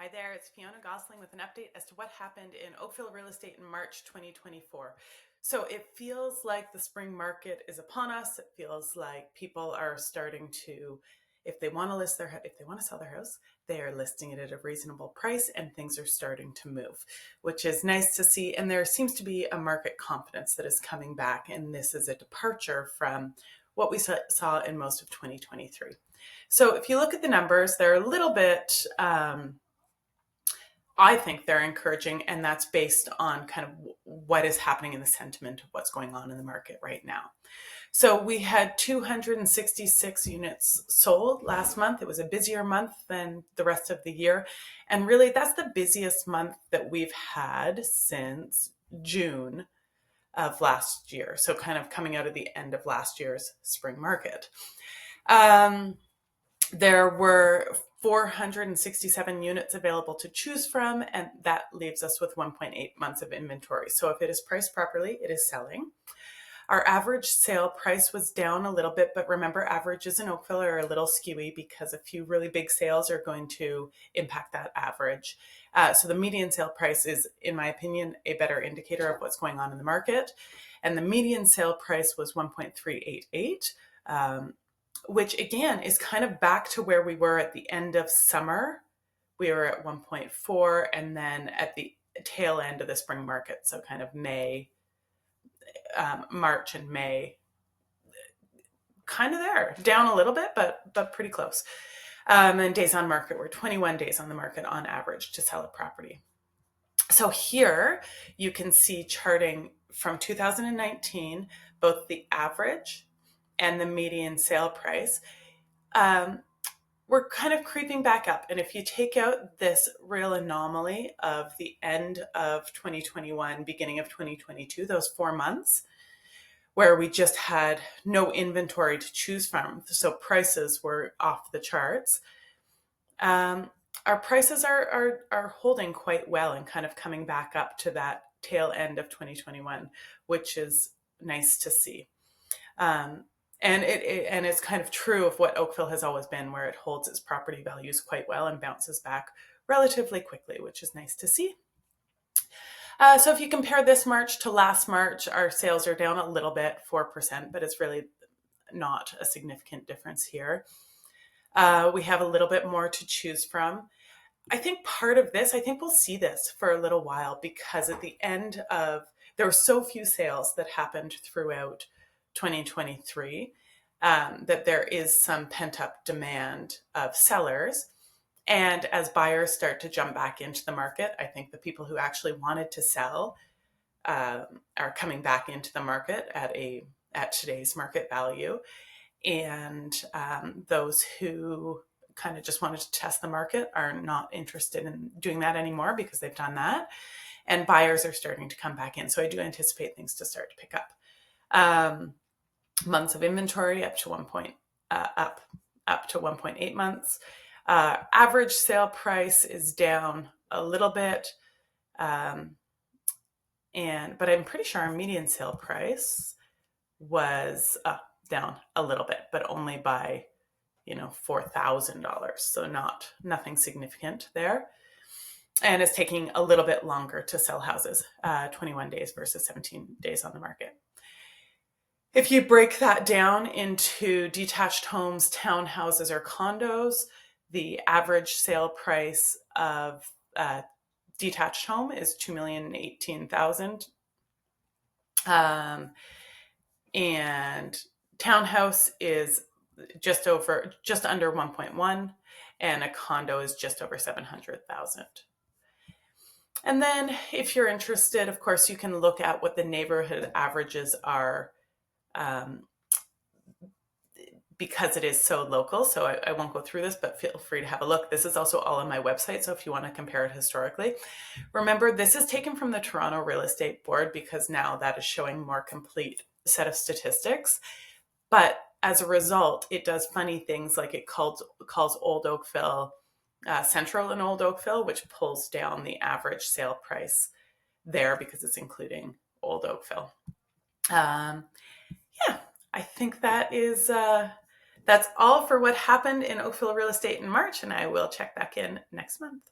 Hi there, it's Fionna Gossling with an update as to what happened in Oakville real estate in March 2024. So it feels like the spring market is upon us. It feels like people are starting to, if they want to sell their house, they are listing it at a reasonable price and things are starting to move, which is nice to see. And there seems to be a market confidence that is coming back. And this is a departure from what we saw in most of 2023. So if you look at the numbers, they're a little bit, I think they're encouraging, and that's based on kind of what is happening in the sentiment of what's going on in the market right now. So we had 266 units sold last month. It was a busier month than the rest of the year. And really, that's the busiest month that we've had since June of last year. So kind of coming out of the end of last year's spring market. There were 467 units available to choose from, and that leaves us with 1.8 months of inventory. So if it is priced properly, it is selling. Our average sale price was down a little bit, but remember, averages in Oakville are a little skewy because a few really big sales are going to impact that average. So the median sale price is, in my opinion, a better indicator of what's going on in the market. And the median sale price was 1.388. Which again is kind of back to where we were at the end of summer. We were at 1.4, and then at the tail end of the spring market, so kind of March and May, kind of there, down a little bit, but pretty close. And days on market were 21 days on the market on average to sell a property. So here you can see charting from 2019, both the average and the median sale price, we're kind of creeping back up. And if you take out this real anomaly of the end of 2021, beginning of 2022, those 4 months where we just had no inventory to choose from, so prices were off the charts, our prices are holding quite well and kind of coming back up to that tail end of 2021, which is nice to see. And it's kind of true of what Oakville has always been, where it holds its property values quite well and bounces back relatively quickly, which is nice to see. So if you compare this March to last March, our sales are down a little bit, 4%, but it's really not a significant difference here. We have a little bit more to choose from. I think part of this, I think we'll see this for a little while, because at the end of, there were so few sales that happened throughout 2023, that there is some pent-up demand of sellers. And as buyers start to jump back into the market, I think the people who actually wanted to sell are coming back into the market at today's market value. And those who kind of just wanted to test the market are not interested in doing that anymore because they've done that. And buyers are starting to come back in. So I do anticipate things to start to pick up. Months of inventory up to 1.8 months. Average sale price is down a little bit, but I'm pretty sure our median sale price was down a little bit, but only by $4,000. So nothing significant there. And it's taking a little bit longer to sell houses, 21 days versus 17 days on the market. If you break that down into detached homes, townhouses, or condos, the average sale price of a detached home is $2,018,000. And townhouse is just under 1.1, and a condo is just over 700,000. And then if you're interested, of course, you can look at what the neighborhood averages are, because it is so local. So I won't go through this, but feel free to have a look. This is also all on my website, so if you want to compare it historically. Remember, this is taken from the Toronto Real Estate Board because now that is showing a more complete set of statistics. But as a result, it does funny things, like it calls Old Oakville Central and Old Oakville, which pulls down the average sale price there because it's including Old Oakville. Yeah, I think that's all for what happened in Oakville real estate in March, and I will check back in next month.